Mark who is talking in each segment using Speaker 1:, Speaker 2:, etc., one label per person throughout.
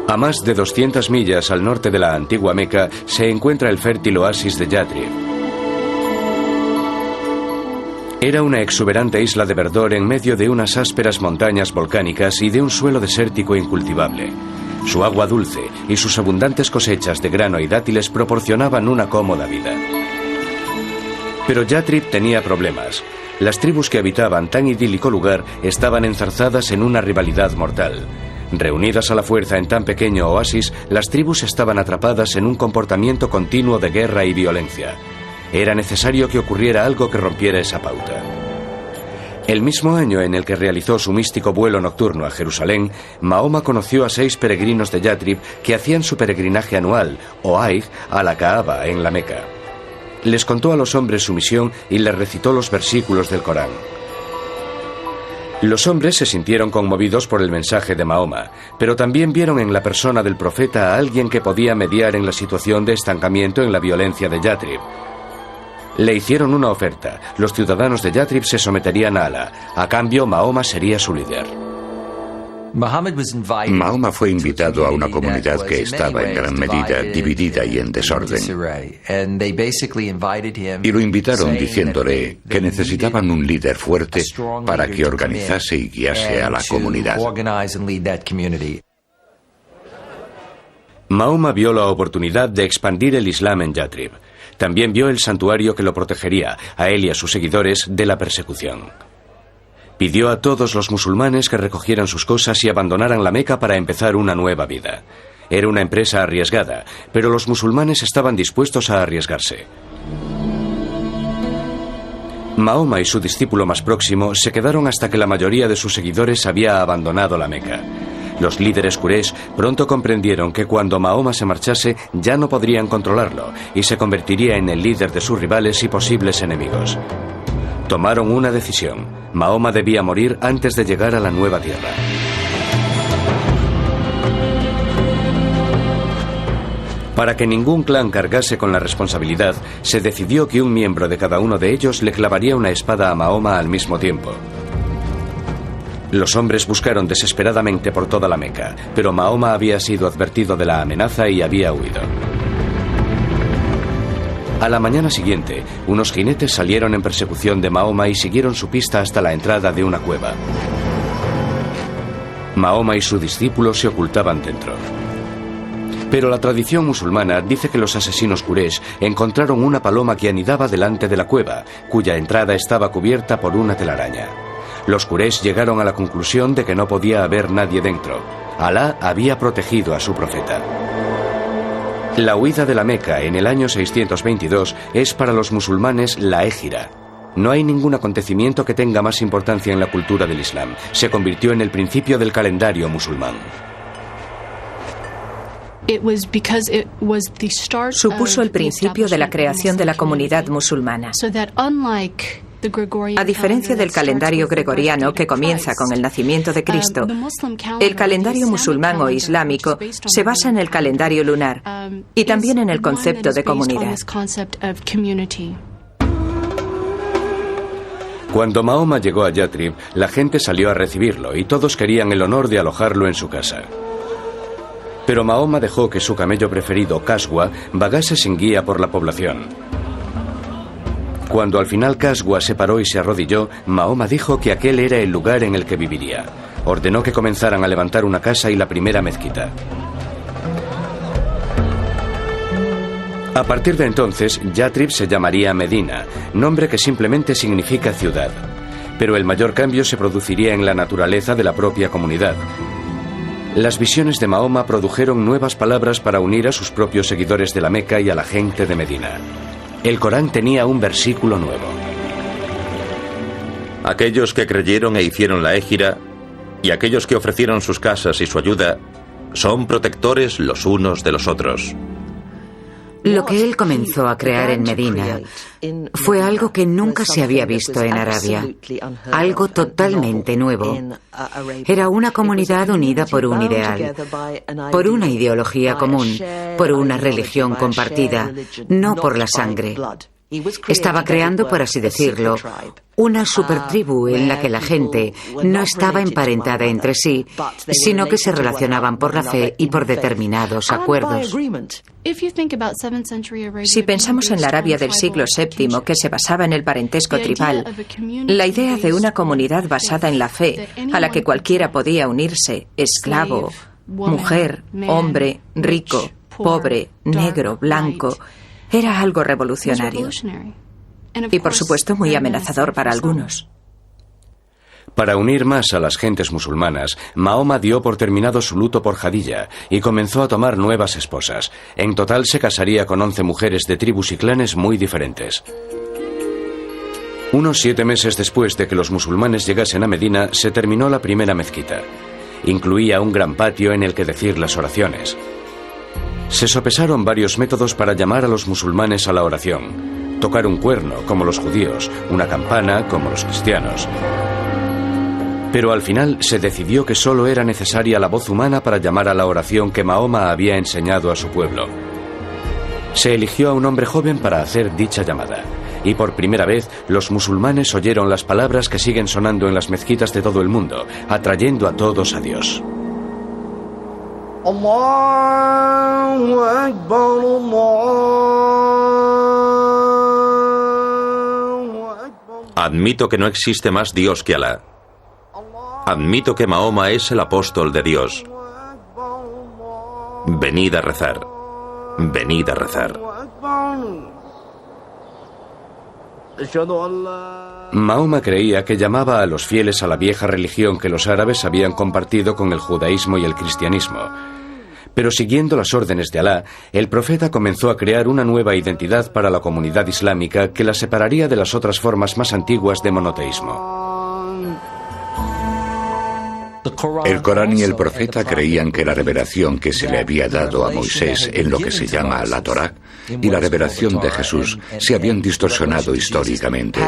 Speaker 1: A más de 200 millas al norte de la antigua Meca se encuentra el fértil oasis de Yatrib. Era una exuberante isla de verdor en medio de unas ásperas montañas volcánicas y de un suelo desértico incultivable. Su agua dulce y sus abundantes cosechas de grano y dátiles proporcionaban una cómoda vida. Pero Yatrib tenía problemas. Las tribus que habitaban tan idílico lugar estaban enzarzadas en una rivalidad mortal. Reunidas a la fuerza en tan pequeño oasis, las tribus estaban atrapadas en un comportamiento continuo de guerra y violencia. Era necesario que ocurriera algo que rompiera esa pauta. El mismo año en el que realizó su místico vuelo nocturno a Jerusalén, Mahoma conoció a 6 peregrinos de Yatrib que hacían su peregrinaje anual, o Hajj, a la Kaaba, en la Meca. Les contó a los hombres su misión y les recitó los versículos del Corán. Los hombres se sintieron conmovidos por el mensaje de Mahoma, pero también vieron en la persona del profeta a alguien que podía mediar en la situación de estancamiento en la violencia de Yatrib. Le hicieron una oferta. Los ciudadanos de Yatrib se someterían a Alá. A cambio, Mahoma sería su líder.
Speaker 2: Mahoma fue invitado a una comunidad que estaba en gran medida dividida y en desorden. Y lo invitaron diciéndole que necesitaban un líder fuerte para que organizase y guiase a la comunidad.
Speaker 1: Mahoma vio la oportunidad de expandir el Islam en Yatrib. También vio el santuario que lo protegería, a él y a sus seguidores, de la persecución. Pidió a todos los musulmanes que recogieran sus cosas y abandonaran la Meca para empezar una nueva vida. Era una empresa arriesgada, pero los musulmanes estaban dispuestos a arriesgarse. Mahoma y su discípulo más próximo se quedaron hasta que la mayoría de sus seguidores había abandonado la Meca. Los líderes Quraysh pronto comprendieron que cuando Mahoma se marchase ya no podrían controlarlo y se convertiría en el líder de sus rivales y posibles enemigos. Tomaron una decisión. Mahoma debía morir antes de llegar a la nueva tierra. Para que ningún clan cargase con la responsabilidad, se decidió que un miembro de cada uno de ellos le clavaría una espada a Mahoma al mismo tiempo. Los hombres buscaron desesperadamente por toda la Meca, pero Mahoma había sido advertido de la amenaza y había huido. A la mañana siguiente, unos jinetes salieron en persecución de Mahoma y siguieron su pista hasta la entrada de una cueva. Mahoma y su discípulo se ocultaban dentro. Pero la tradición musulmana dice que los asesinos Quraysh encontraron una paloma que anidaba delante de la cueva, cuya entrada estaba cubierta por una telaraña. Los Quraysh llegaron a la conclusión de que no podía haber nadie dentro. Alá había protegido a su profeta. La huida de la Meca en el año 622 es para los musulmanes la Égira. No hay ningún acontecimiento que tenga más importancia en la cultura del Islam. Se convirtió en el principio del calendario musulmán.
Speaker 3: Supuso el principio de la creación de la comunidad musulmana. A diferencia del calendario gregoriano que comienza con el nacimiento de Cristo, el calendario musulmán o islámico se basa en el calendario lunar y también en el concepto de comunidad.
Speaker 1: Cuando Mahoma llegó a Yatrib, la gente salió a recibirlo y todos querían el honor de alojarlo en su casa. Pero Mahoma dejó que su camello preferido, Kaswa, vagase sin guía por la población. Cuando al final Kaswa se paró y se arrodilló, Mahoma dijo que aquel era el lugar en el que viviría. Ordenó que comenzaran a levantar una casa y la primera mezquita. A partir de entonces, Yatrib se llamaría Medina, nombre que simplemente significa ciudad. Pero el mayor cambio se produciría en la naturaleza de la propia comunidad. Las visiones de Mahoma produjeron nuevas palabras para unir a sus propios seguidores de la Meca y a la gente de Medina. El Corán tenía un versículo nuevo.
Speaker 4: Aquellos que creyeron e hicieron la Égira, y aquellos que ofrecieron sus casas y su ayuda, son protectores los unos de los otros.
Speaker 5: Lo que él comenzó a crear en Medina fue algo que nunca se había visto en Arabia, algo totalmente nuevo. Era una comunidad unida por un ideal, por una ideología común, por una religión compartida, no por la sangre. Estaba creando, por así decirlo, Una supertribu en la que la gente no estaba emparentada entre sí, sino que se relacionaban por la fe y por determinados acuerdos.
Speaker 3: Si pensamos en la Arabia del siglo VII, que se basaba en el parentesco tribal, la idea de una comunidad basada en la fe, a la que cualquiera podía unirse, esclavo, mujer, hombre, rico, pobre, negro, blanco, era algo revolucionario. Y por supuesto muy amenazador para algunos.
Speaker 1: Para unir más a las gentes musulmanas, Mahoma dio por terminado su luto por Jadilla y comenzó a tomar nuevas esposas. En total se casaría con 11 mujeres de tribus y clanes muy diferentes. Unos 7 meses después de que los musulmanes llegasen a Medina, se terminó la primera mezquita. Incluía un gran patio en el que decir las oraciones. Se sopesaron varios métodos para llamar a los musulmanes a la oración. Tocar un cuerno, como los judíos, una campana, como los cristianos. Pero al final se decidió que solo era necesaria la voz humana para llamar a la oración que Mahoma había enseñado a su pueblo. Se eligió a un hombre joven para hacer dicha llamada. Y por primera vez, los musulmanes oyeron las palabras que siguen sonando en las mezquitas de todo el mundo, atrayendo a todos a Dios. Allahu Akbar,
Speaker 4: Admito que no existe más Dios que Alá. Admito que Mahoma es el apóstol de Dios. Venid a rezar. Venid a rezar.
Speaker 1: Mahoma creía que llamaba a los fieles a la vieja religión que los árabes habían compartido con el judaísmo y el cristianismo. Pero siguiendo las órdenes de Alá, el profeta comenzó a crear una nueva identidad para la comunidad islámica que la separaría de las otras formas más antiguas de monoteísmo.
Speaker 2: El Corán y el profeta creían que la revelación que se le había dado a Moisés en lo que se llama la Torá y la revelación de Jesús se habían distorsionado históricamente.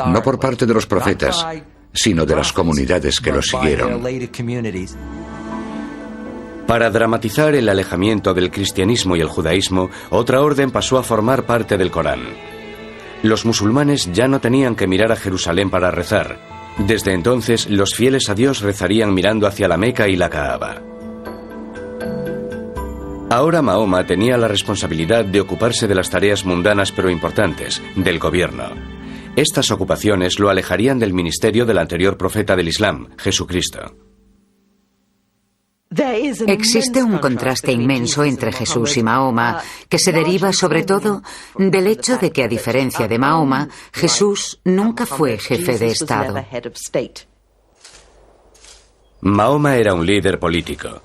Speaker 2: No por parte de los profetas, sino de las comunidades que los siguieron.
Speaker 1: Para dramatizar el alejamiento del cristianismo y el judaísmo, otra orden pasó a formar parte del Corán. Los musulmanes ya no tenían que mirar a Jerusalén para rezar. Desde entonces, los fieles a Dios rezarían mirando hacia la Meca y la Kaaba. Ahora Mahoma tenía la responsabilidad de ocuparse de las tareas mundanas pero importantes, del gobierno. Estas ocupaciones lo alejarían del ministerio del anterior profeta del Islam, Jesucristo.
Speaker 5: Existe un contraste inmenso entre Jesús y Mahoma, que se deriva sobre todo del hecho de que, a diferencia de Mahoma, Jesús nunca fue jefe de Estado.
Speaker 1: Mahoma era un líder político.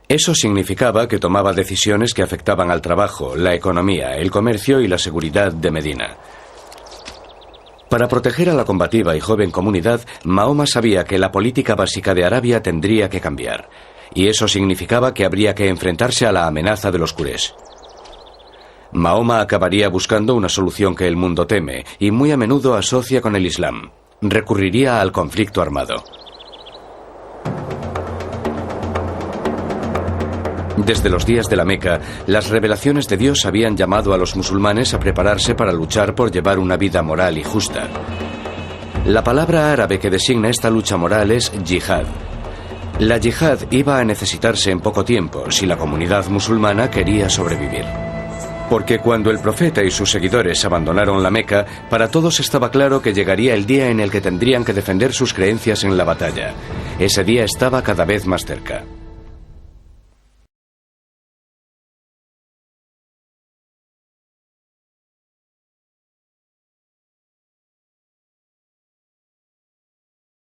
Speaker 1: Eso significaba que tomaba decisiones que afectaban al trabajo, la economía, el comercio y la seguridad de Medina. Para proteger a la combativa y joven comunidad, Mahoma sabía que la política básica de Arabia tendría que cambiar. Y eso significaba que habría que enfrentarse a la amenaza de los Quraysh. Mahoma acabaría buscando una solución que el mundo teme y muy a menudo asocia con el Islam. Recurriría al conflicto armado. Desde los días de la Meca, las revelaciones de Dios habían llamado a los musulmanes a prepararse para luchar por llevar una vida moral y justa. La palabra árabe que designa esta lucha moral es yihad. La yihad iba a necesitarse en poco tiempo si la comunidad musulmana quería sobrevivir. Porque cuando el profeta y sus seguidores abandonaron la Meca, para todos estaba claro que llegaría el día en el que tendrían que defender sus creencias en la batalla. Ese día estaba cada vez más cerca.